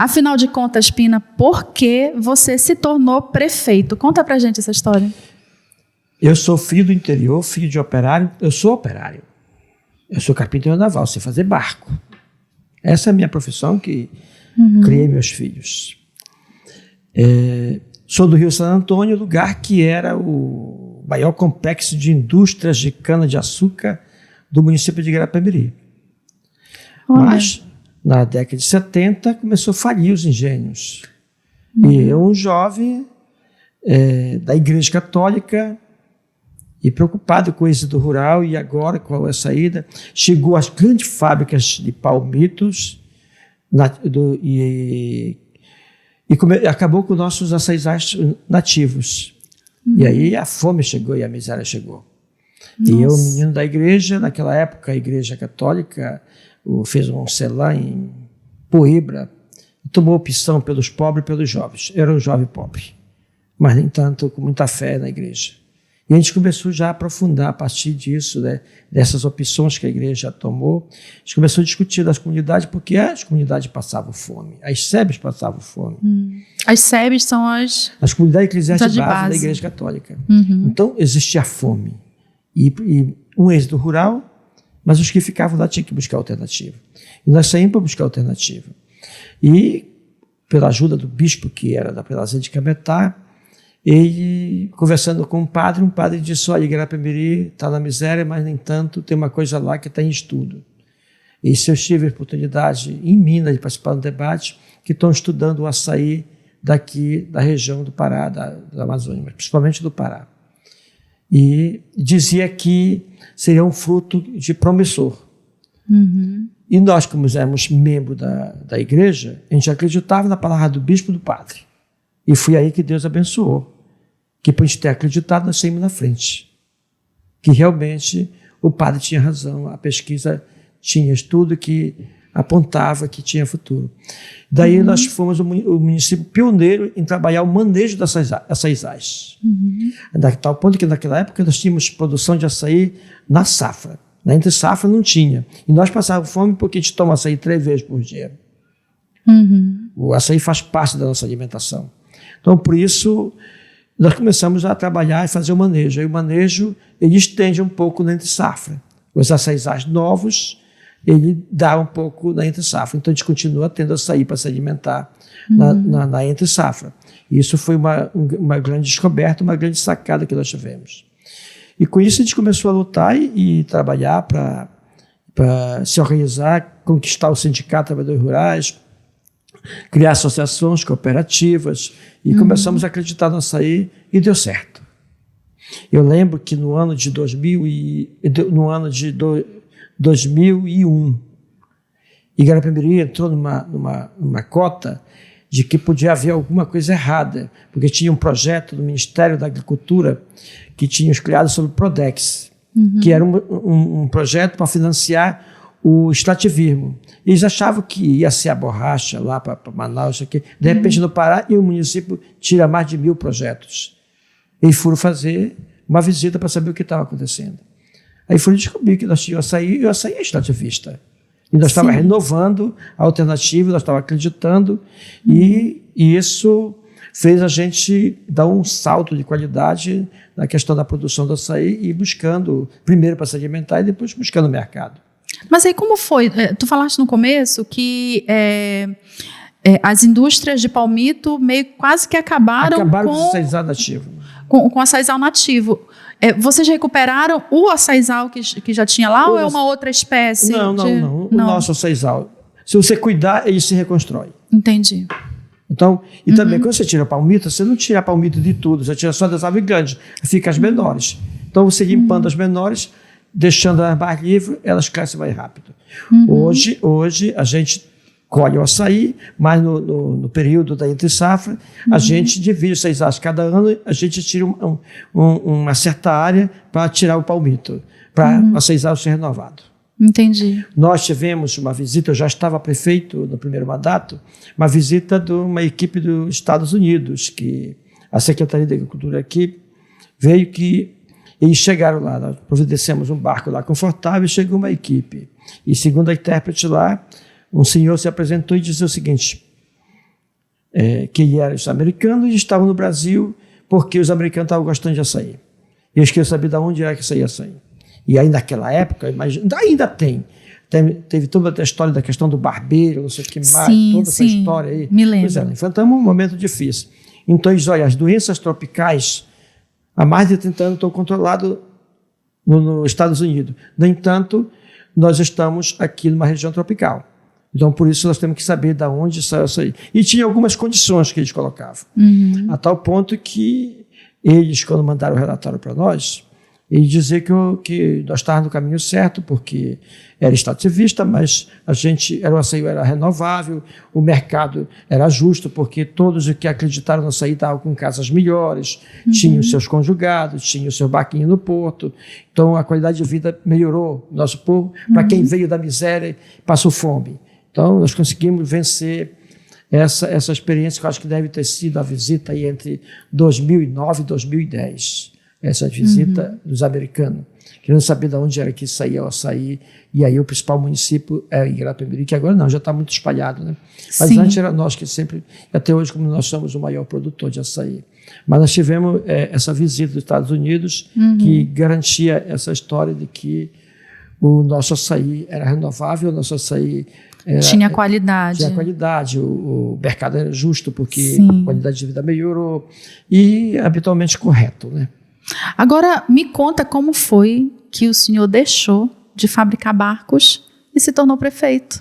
Afinal de contas, Pina, por que você se tornou prefeito? Conta pra gente essa história. Eu sou filho do interior, filho de operário. Eu sou operário. Eu sou carpinteiro naval, sei fazer barco. Essa é a minha profissão que criei meus filhos. Sou do Rio Santo Antônio, lugar que era o maior complexo de indústrias de cana-de-açúcar do município de Guarapé-Miri. Mas, na década de 70, começou a falir os engenhos. E eu, um jovem da Igreja Católica, e preocupado com isso do rural, e agora qual é a saída, chegou às grandes fábricas de palmitos acabou com nossos açaizais nativos. E aí a fome chegou e a miséria chegou. Nossa. E eu, menino da igreja, naquela época a Igreja Católica fez um CELAM em Poebra, tomou opção pelos pobres e pelos jovens. Eu era um jovem pobre, mas, no entanto, com muita fé na igreja. E a gente começou já a aprofundar a partir disso, né, dessas opções que a igreja tomou. A gente começou a discutir das comunidades, porque as comunidades passavam fome, as SEBs passavam fome. As SEBs são as comunidades eclesiásticas de base da Igreja Católica. Então, existia fome. E um êxodo rural, mas os que ficavam lá tinham que buscar alternativa. E nós saímos para buscar alternativa. E, pela ajuda do bispo, que era da Prelazia de Cametá, ele, conversando com um padre disse: olha, Guarapé-Miri está na miséria, mas, no entanto, tem uma coisa lá que está em estudo. E se eu tive a oportunidade em Minas de participar do debate, que estão estudando o açaí daqui da região do Pará, da Amazônia, mas principalmente do Pará. E dizia que seria um fruto de promissor. E nós, como éramos membros da igreja, a gente acreditava na palavra do bispo e do padre. E foi aí que Deus abençoou. Que por a gente ter acreditado, nós saímos na frente. Que realmente o padre tinha razão, a pesquisa tinha estudo que apontava que tinha futuro. Daí nós fomos o município pioneiro em trabalhar o manejo das açaizais. A tal ponto que naquela época nós tínhamos produção de açaí na safra. Na entre safra não tinha. E nós passávamos fome porque a gente toma açaí 3 vezes por dia. O açaí faz parte da nossa alimentação. Então, por isso, nós começamos a trabalhar e fazer o manejo. Aí o manejo, ele estende um pouco na entre safra. Os açaizais novos, ele dá um pouco na entre safra. Então, a gente continua tendo açaí para se alimentar na entre safra. E isso foi uma grande descoberta, uma grande sacada que nós tivemos. E com isso a gente começou a lutar e trabalhar para se organizar, conquistar o Sindicato de Trabalhadores Rurais, criar associações, cooperativas, e começamos a acreditar no açaí e deu certo. Eu lembro que no ano de 2001, Guarapé-Miri entrou numa cota de que podia haver alguma coisa errada, porque tinha um projeto do Ministério da Agricultura que tinha criado sobre o Prodex, que era um projeto para financiar o extrativismo. Eles achavam que ia ser a borracha lá para Manaus, aqui. De repente no Pará, e o município tira mais de 1000 projetos. Eles foram fazer uma visita para saber o que estava acontecendo. Aí foram descobrir que nós tínhamos açaí, e o açaí é extrativista. E nós estávamos renovando a alternativa, nós estávamos acreditando, e isso fez a gente dar um salto de qualidade na questão da produção do açaí e buscando, primeiro para se alimentar e depois buscando o mercado. Mas aí como foi? Tu falaste no começo que as indústrias de palmito meio quase que acabaram com o açaizal nativo. Com o açaizal nativo. Vocês recuperaram o açaizal que já tinha lá ou é uma outra espécie? Não. O nosso açaizal. Se você cuidar, ele se reconstrói. Entendi. Então, e também quando você tira palmito, você não tira palmito de tudo, você tira só das aves grandes, fica as menores. Então você limpando as menores, deixando elas mais livres, elas crescem mais rápido. Hoje a gente colhe o açaí, mas no período da entre-safra, a gente divide os açaizais. Cada ano a gente tira uma certa área para tirar o palmito, para o açaizal ser renovado. Entendi. Nós tivemos uma visita, eu já estava prefeito no primeiro mandato, uma visita de uma equipe dos Estados Unidos, que a Secretaria da Agricultura aqui veio que eles chegaram lá, nós providenciamos um barco lá confortável e chegou uma equipe. E segundo a intérprete lá, um senhor se apresentou e disse o seguinte: que ele era americano e estavam no Brasil porque os americanos estavam gostando de açaí. E eles queriam saber de onde era que saía açaí. E aí naquela época, ainda teve toda a história da questão do barbeiro, não sei o que mais, toda essa história aí. Me lembro. Pois é, enfrentamos um momento difícil. Então, eles, olha, as doenças tropicais, há mais de 30 anos, estão controladas nos Estados Unidos. No entanto, nós estamos aqui numa região tropical. Então, por isso, nós temos que saber de onde saiu isso aí. E tinha algumas condições que eles colocavam. A tal ponto que eles, quando mandaram o relatório para nós, eles diziam que nós estávamos no caminho certo, porque era extrativista, mas o açaí era renovável, o mercado era justo, porque todos os que acreditaram no açaí estavam com casas melhores, tinham seus conjugados, tinham o seu barquinho no porto. Então, a qualidade de vida melhorou no nosso povo. Para quem veio da miséria, passou fome. Então, nós conseguimos vencer essa experiência, que eu acho que deve ter sido a visita aí entre 2009 e 2010. Essa visita dos americanos, querendo saber de onde era que saía o açaí. E aí o principal município é Igarapé-Miri, que agora não, já está muito espalhado, né? Mas antes era nós que sempre, até hoje, como nós somos o maior produtor de açaí. Mas nós tivemos essa visita dos Estados Unidos, que garantia essa história de que o nosso açaí era renovável, o nosso açaí tinha qualidade. Tinha qualidade, o mercado era justo, porque a qualidade de vida melhorou e habitualmente correto, né? Agora, me conta como foi que o senhor deixou de fabricar barcos e se tornou prefeito.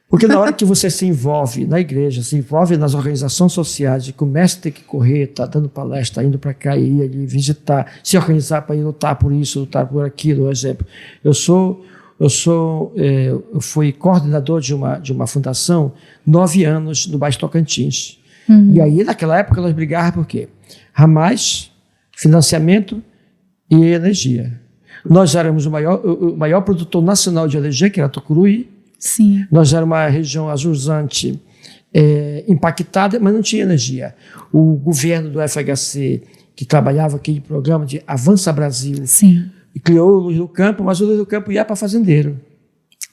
Porque na hora que você se envolve na igreja, se envolve nas organizações sociais e começa a ter que correr, tá dando palestra, indo para cá, ir ali, visitar, se organizar para ir lutar por isso, lutar por aquilo, por exemplo. Eu fui coordenador de uma fundação 9 anos no Baixo Tocantins. E aí, naquela época, nós brigávamos por quê? Ramais, financiamento e energia. Nós éramos o maior produtor nacional de energia, que era Tucuruí. Sim. Nós éramos uma região azulzante, impactada, mas não tinha energia. O governo do FHC, que trabalhava aquele programa de Avança Brasil, criou o Luz do Campo, mas o Luz do Campo ia para fazendeiro.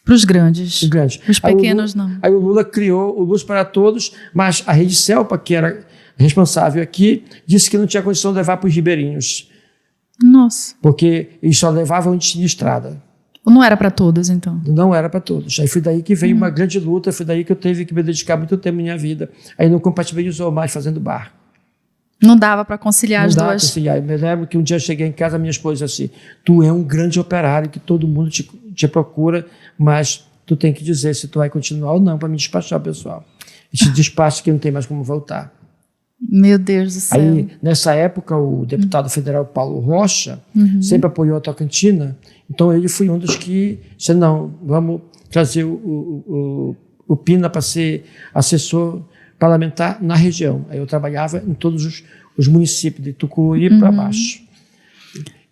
Para os grandes. Os pequenos não. Aí o Lula criou o Luz para Todos, mas a Rede Celpa, que era responsável aqui, disse que não tinha condição de levar para os ribeirinhos. Nossa. Porque eles só levavam onde tinha estrada. Não era para todos, então? Não era para todos. Aí foi daí que veio uma grande luta, foi daí que eu teve que me dedicar muito tempo na minha vida. Aí não compatibilizou mais fazendo bar. Não dava para conciliar as duas? Não dava para conciliar. Eu me lembro que um dia eu cheguei em casa, minha esposa disse assim, tu é um grande operário, que todo mundo te procura, mas tu tem que dizer se tu vai continuar ou não para me despachar, pessoal. Esse despacho que não tem mais como voltar. Meu Deus do céu. Aí, nessa época, o deputado federal Paulo Rocha sempre apoiou a Tocantina, então ele foi um dos que disse, não, vamos trazer o Pina para ser assessor parlamentar na região. Aí eu trabalhava em todos os municípios de Tucuruí para baixo.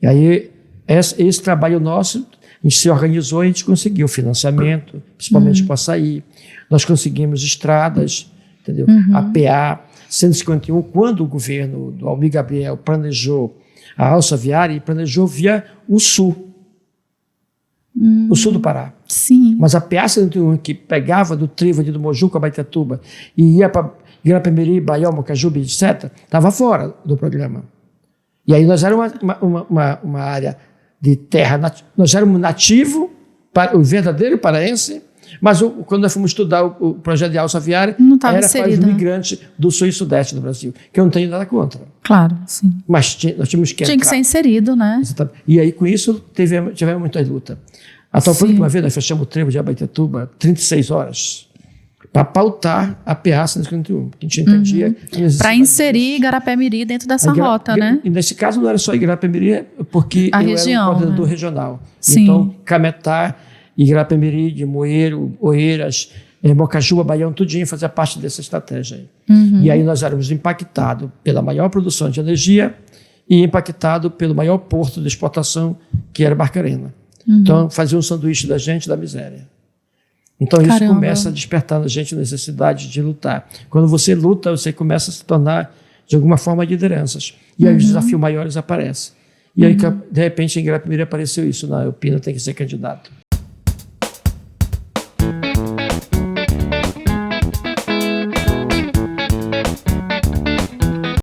E aí, esse trabalho nosso, a gente se organizou e a gente conseguiu financiamento, principalmente para o açaí. Nós conseguimos estradas, entendeu? A PA 151, quando o governo do Almir Gabriel planejou a alça viária, ele planejou via o sul do Pará. Sim. Mas a PA 151, que pegava do trevo ali do Mojuca, Baitatuba, e ia para Igarapé-Miri, Baião, Mocajuba, etc., estava fora do programa. E aí nós éramos uma área de terra, nós éramos nativo, o verdadeiro paraense, mas quando nós fomos estudar o projeto de alça viária, era para os migrantes do sul e sudeste do Brasil, que eu não tenho nada contra. Claro, sim. Mas nós tínhamos que Tinha que ser inserido, né? Exatamente. E aí, com isso, tivemos muita luta. A tal ponto que uma vez nós fechamos o trevo de Abaetetuba 36 horas para pautar a PA 151, que a gente entendia. Para inserir Igarapé-Miri dentro dessa rota, né? E nesse caso não era só Igarapé-Miri, porque eu era um coordenador regional. Sim. Então, Cametá, Igarapé-Miri, de Moeiro, Oeiras, Mocajuba, Baião, tudinho fazia parte dessa estratégia aí. E aí nós éramos impactados pela maior produção de energia e impactados pelo maior porto de exportação, que era Barcarena. Então, fazia um sanduíche da gente da miséria. Então, isso começa a despertar na gente a necessidade de lutar. Quando você luta, você começa a se tornar, de alguma forma, lideranças. E aí os desafios maiores aparecem. E aí, de repente, em Igarapé-Miri apareceu isso. Não, o Pina tem que ser candidato.